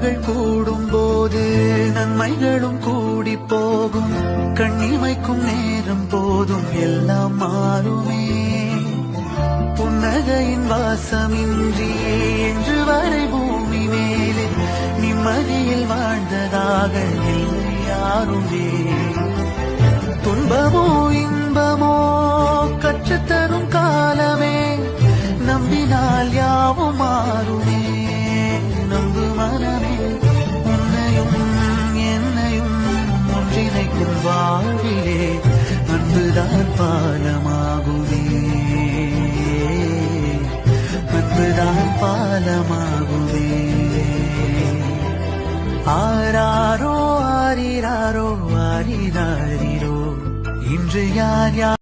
உறவுகள் கூடும் போது நன்மைகளும் கூடி போகும். கண்ணில் வைக்கும் நேரம் போதும் எல்லாம் மாறுமே. புன்னகையின் வாசமின்றியே என்று வரை பூமி மேலே நிம்மதியில் வாழ்ந்ததாக இல்லை யாருமே. துன்பமோ இன்பமோ கற்றுத்தரும் காலமே, நம்பினால் யாவும் மாறுமே. நம்பு மனமே, உன்னையும் என்னையும் ஒன்றிணைக்கும் வாழ்விலே அன்புதான் பாலமாகுமே. அன்புதான் பாலமாகுமே. ஆராரோ ஆரிராரோ ஆரிராரிரோ இன்று யார் யார்